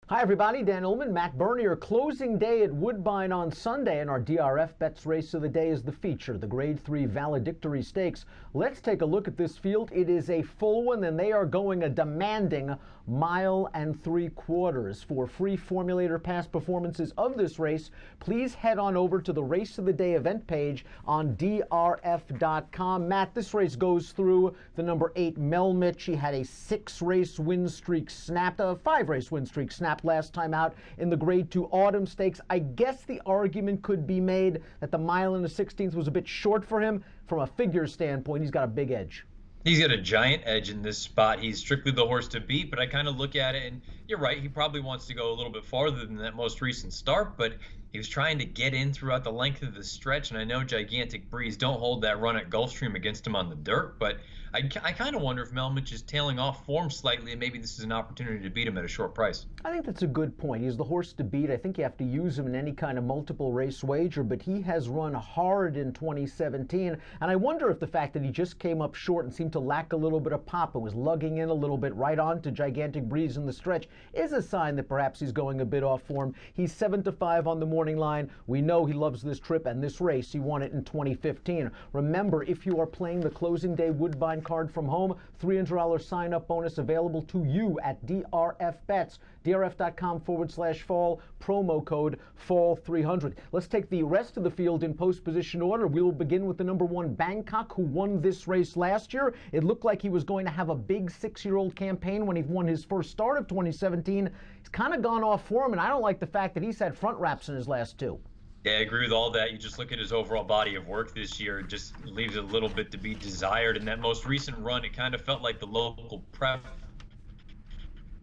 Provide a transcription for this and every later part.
Hi everybody, Dan Illman, Matt Bernier. Closing day at Woodbine on Sunday, and our DRF Bets race of the day is the feature, the Grade 3 Valedictory Stakes. Let's take a look at this field. It is a full one, and they are going a demanding 1.75 miles. For free formulator past performances of this race, please head on over to the Race of the Day event page on DRF.com. Matt, this race goes through the number 8 Melmich. He had a 5-race win streak snapped last time out in the Grade 2 Autumn Stakes. I guess the argument could be made that the 1.16 miles was a bit short for him. From a figure standpoint, he's got a big edge. He's got a giant edge in this spot. He's strictly the horse to beat, but I kind of look at it, and you're right, he probably wants to go a little bit farther than that most recent start, but he was trying to get in throughout the length of the stretch, and I know Gigantic Breeze don't hold that run at Gulfstream against him on the dirt, but I kind of wonder if Melmich is tailing off form slightly, and maybe this is an opportunity to beat him at a short price. I think that's a good point. He's the horse to beat. I think you have to use him in any kind of multiple race wager, but he has run hard in 2017, and I wonder if the fact that he just came up short and seemed to lack a little bit of pop and was lugging in a little bit right on to Gigantic Breeze in the stretch is a sign that perhaps he's going a bit off form. He's 7-5 on the morning line. We know he loves this trip and this race. He won it in 2015. Remember, if you are playing the closing day Woodbine card from home, $300 sign-up bonus available to you at DRF Bets. DRF.com/fall, promo code FALL300. Let's take the rest of the field in post position order. We will begin with the number 1 Bangkok, who won this race last year. It looked like he was going to have a big 6-year-old campaign when he won his first start of 2017. He's kind of gone off form, and I don't like the fact that he's had front wraps in his last 2. Yeah, I agree with all that. You just look at his overall body of work this year, it just leaves a little bit to be desired. In that most recent run, it kind of felt like the local prep,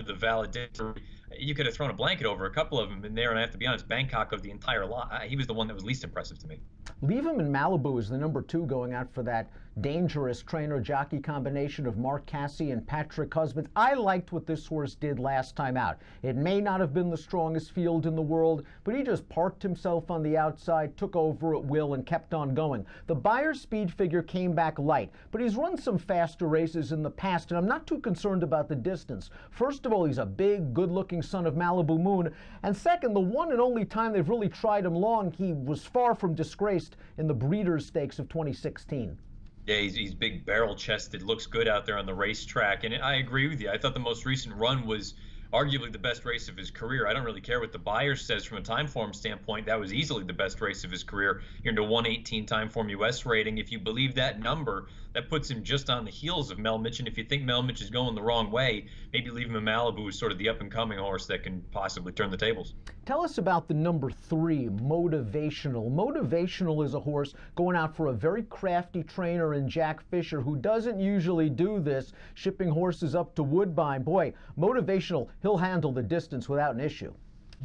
the Valedictory. You could have thrown a blanket over a couple of them in there, and I have to be honest, Bangkok of the entire lot, he was the one that was least impressive to me. Leave him in Malibu is the number 2 going out for that dangerous trainer-jockey combination of Mark Casse and Patrick Husbands. I liked what this horse did last time out. It may not have been the strongest field in the world, but he just parked himself on the outside, took over at will, and kept on going. The Beyer speed figure came back light, but he's run some faster races in the past, and I'm not too concerned about the distance. First of all, he's a big, good-looking son of Malibu Moon, and second, the one and only time they've really tried him long, he was far from disgraced in the Breeders' Stakes of 2016. Yeah, he's big barrel-chested, looks good out there on the racetrack, and I agree with you. I thought the most recent run was arguably the best race of his career. I don't really care what the Beyer says from a time form standpoint. That was easily the best race of his career. You're into 118 time form US rating. If you believe that number, that puts him just on the heels of Melmich. And if you think Melmich is going the wrong way, maybe leave him in Malibu as sort of the up-and-coming horse that can possibly turn the tables. Tell us about the number 3, Motivational. Motivational is a horse going out for a very crafty trainer in Jack Fisher, who doesn't usually do this, shipping horses up to Woodbine. Boy, Motivational, he'll handle the distance without an issue.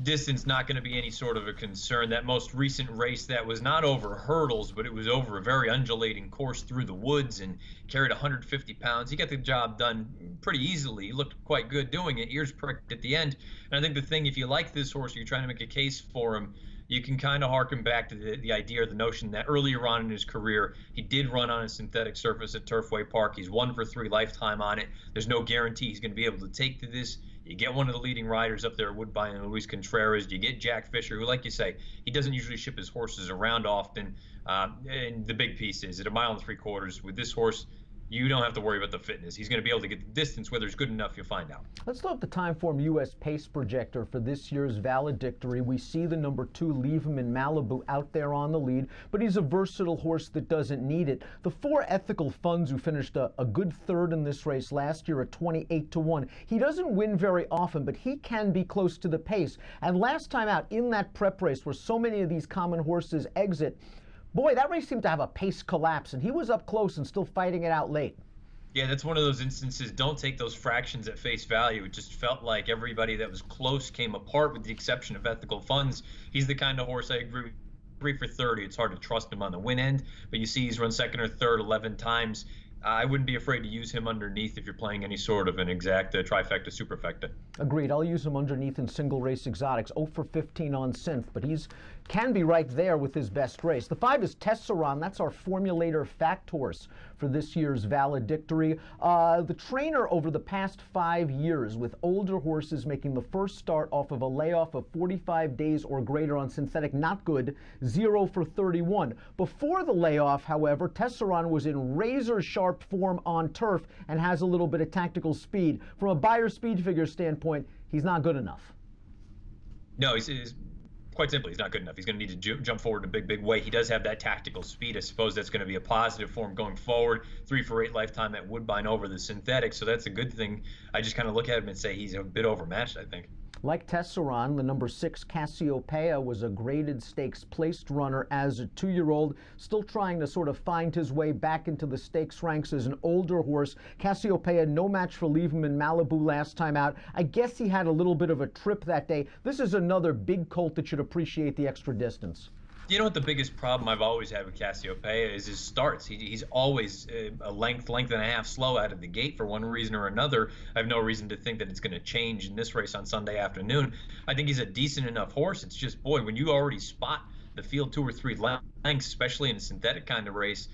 Distance not going to be any sort of a concern. That most recent race, that was not over hurdles, but it was over a very undulating course through the woods and carried 150 pounds. He got the job done pretty easily. He looked quite good doing it, ears pricked at the end. And I think the thing, if you like this horse, you're trying to make a case for him, you can kind of harken back to the idea or the notion that earlier on in his career, he did run on a synthetic surface at Turfway Park. He's 1-for-3 lifetime on it. There's no guarantee he's going to be able to take to this. You get one of the leading riders up there at Woodbine and Luis Contreras. You get Jack Fisher, who, like you say, he doesn't usually ship his horses around often. And the big piece is at 1.75 miles with this horse, you don't have to worry about the fitness. He's going to be able to get the distance. Whether it's good enough, you'll find out. Let's look at the Timeform U.S. pace projector for this year's Valedictory. We see the number 2, Leave Him in Malibu, out there on the lead, but he's a versatile horse that doesn't need it. The 4 Ethical Funds, who finished a good third in this race last year at 28-1. He doesn't win very often, but he can be close to the pace. And last time out in that prep race where so many of these common horses exit, boy, that race seemed to have a pace collapse, and he was up close and still fighting it out late. Yeah, that's one of those instances. Don't take those fractions at face value. It just felt like everybody that was close came apart with the exception of Ethical Funds. He's the kind of horse, I agree with, 3 for 30. It's hard to trust him on the win end, but you see he's run second or third 11 times. I wouldn't be afraid to use him underneath if you're playing any sort of an exacta, trifecta, superfecta. Agreed. I'll use him underneath in single race exotics. 0 for 15 on synth, but can be right there with his best race. The 5 is Tesseron. That's our formulator fact horse for this year's Valedictory. The trainer over the past 5 years with older horses making the first start off of a layoff of 45 days or greater on synthetic, not good, 0 for 31. Before the layoff, however, Tesseron was in razor sharp form on turf and has a little bit of tactical speed. From a buyer speed figure standpoint, he's not good enough. No, he's quite simply, he's not good enough. He's going to need to jump forward in a big way. He does have that tactical speed. I suppose that's going to be a positive for him going forward. 3 for 8 lifetime at Woodbine over the synthetic, so that's a good thing. I just kind of look at him and say he's a bit overmatched, I think. Like Tesseron, the number 6 Cassiopeia was a graded stakes placed runner as a 2-year-old, still trying to sort of find his way back into the stakes ranks as an older horse. Cassiopeia, no match for Lieberman Malibu last time out. I guess he had a little bit of a trip that day. This is another big colt that should appreciate the extra distance. You know what the biggest problem I've always had with Cassiopeia is his starts. He's always a length and a half slow out of the gate for one reason or another. I have no reason to think that it's going to change in this race on Sunday afternoon. I think he's a decent enough horse. It's just, boy, when you already spot the field 2 or 3 lengths, especially in a synthetic kind of race,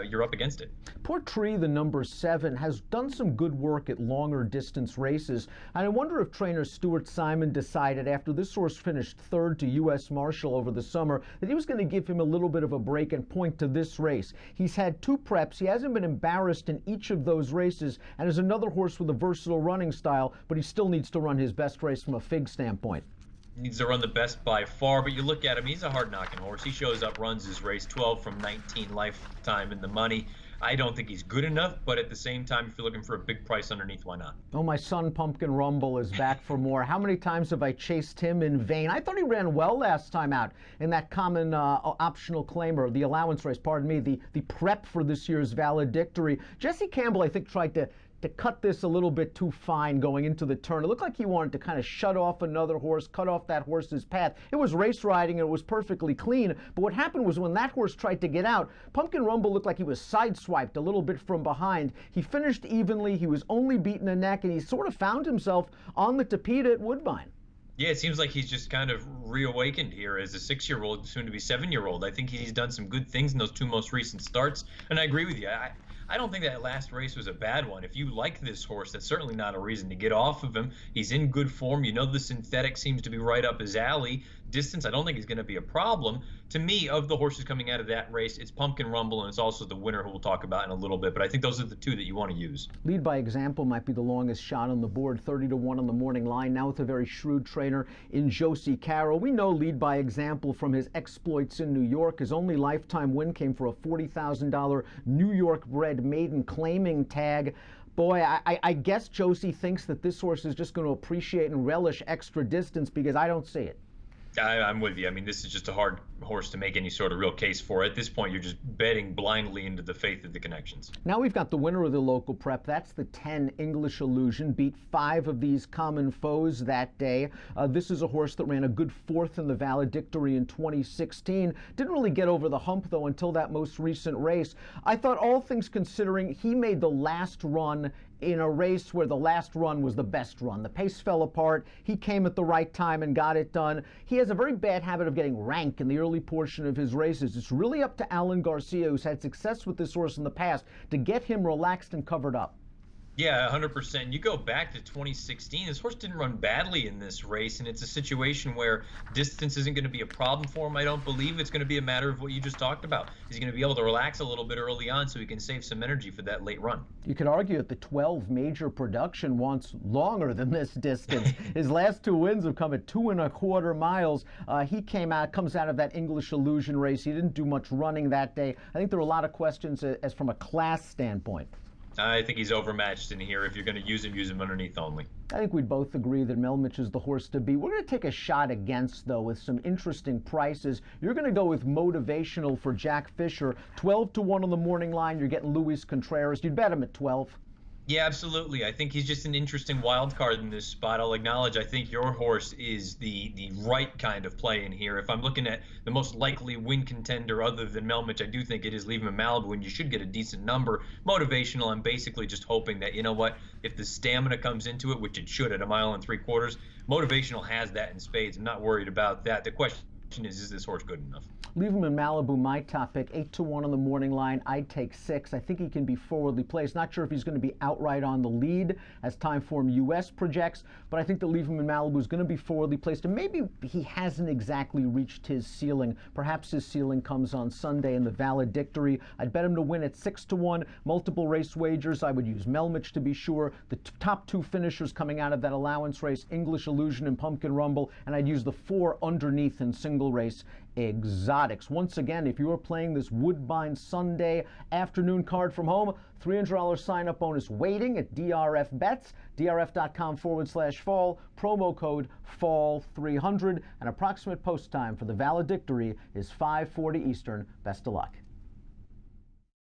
you're up against it. Portree, the number 7, has done some good work at longer distance races. And I wonder if trainer Stuart Simon decided after this horse finished 3rd to U.S. Marshal over the summer that he was going to give him a little bit of a break and point to this race. He's had 2 preps. He hasn't been embarrassed in each of those races and is another horse with a versatile running style, but he still needs to run his best race from a fig standpoint. Needs to run the best by far, but you look at him, he's a hard-knocking horse. He shows up, runs his race, 12 from 19 lifetime in the money. I don't think he's good enough, but at the same time, if you're looking for a big price underneath, why not? Oh, my son Pumpkin Rumble is back for more. How many times have I chased him in vain? I thought he ran well last time out in that common optional claimer, the allowance race, pardon me, the prep for this year's Valedictory. Jesse Campbell, I think, tried to cut this a little bit too fine going into the turn. It looked like he wanted to kind of shut off another horse, cut off that horse's path. It was race riding and it was perfectly clean, but what happened was when that horse tried to get out, Pumpkin Rumble looked like he was sideswiped a little bit from behind. He finished evenly, he was only beaten a neck, and he sort of found himself on the tapeta at Woodbine. Yeah, it seems like he's just kind of reawakened here as a 6-year-old, soon to be 7-year-old. I think he's done some good things in those 2 most recent starts, and I agree with you. I don't think that last race was a bad one. If you like this horse, that's certainly not a reason to get off of him. He's in good form. You know the synthetic seems to be right up his alley. Distance, I don't think is going to be a problem. To me, of the horses coming out of that race, it's Pumpkin Rumble, and it's also the winner who we'll talk about in a little bit. But I think those are the 2 that you want to use. Lead by Example might be the longest shot on the board, 30-1 on the morning line. Now with a very shrewd trainer in Josie Carroll. We know Lead by Example from his exploits in New York. His only lifetime win came for a $40,000 New York-bred maiden claiming tag. Boy, I guess Josie thinks that this horse is just going to appreciate and relish extra distance because I don't see it. I'm with you. I mean, this is just a hard horse to make any sort of real case for. At this point, you're just betting blindly into the faith of the connections. Now we've got the winner of the local prep. That's the 10 English Illusion. Beat 5 of these common foes that day. This is a horse that ran a good 4th in the Valedictory in 2016. Didn't really get over the hump, though, until that most recent race. I thought, all things considering, he made the last run in a race where the last run was the best run. The pace fell apart. He came at the right time and got it done. He has a very bad habit of getting rank in the early portion of his races. It's really up to Alan Garcia, who's had success with this horse in the past, to get him relaxed and covered up. Yeah, 100%. You go back to 2016, this horse didn't run badly in this race, and it's a situation where distance isn't going to be a problem for him, I don't believe. It's going to be a matter of what you just talked about. He's going to be able to relax a little bit early on so he can save some energy for that late run. You could argue that the 12 major production wants longer than this distance. His last 2 wins have come at 2.25 miles. He comes out of that English Illusion race. He didn't do much running that day. I think there are a lot of questions as from a class standpoint. I think he's overmatched in here. If you're going to use him underneath only. I think we'd both agree that Melmich is the horse to beat. We're going to take a shot against, though, with some interesting prices. You're going to go with Motivational for Jack Fisher. 12-1 on the morning line. You're getting Luis Contreras. You'd bet him at 12. Yeah, absolutely. I think he's just an interesting wild card in this spot. I'll acknowledge I think your horse is the right kind of play in here. If I'm looking at the most likely win contender other than Melmich, I do think it is Lieberman Malibu, and you should get a decent number. Motivational, I'm basically just hoping that, you know what, if the stamina comes into it, which it should at 1.75 miles, Motivational has that in spades. I'm not worried about that. The question is this horse good enough? Lieberman Malibu, my top pick, 8-1 on the morning line. I'd take 6. I think he can be forwardly placed. Not sure if he's going to be outright on the lead as Timeform US projects, but I think that Lieberman Malibu is going to be forwardly placed, and maybe he hasn't exactly reached his ceiling. Perhaps his ceiling comes on Sunday in the Valedictory. I'd bet him to win at 6-1. Multiple race wagers. I would use Melmich to be sure. The top 2 finishers coming out of that allowance race, English Illusion and Pumpkin Rumble, and I'd use the 4 underneath in single race exotics. Once again, if you are playing this Woodbine Sunday afternoon card from home, $300 sign-up bonus waiting at DRF Bets, drf.com/fall, promo code FALL300, and approximate post time for the Valedictory is 5:40 Eastern. Best of luck.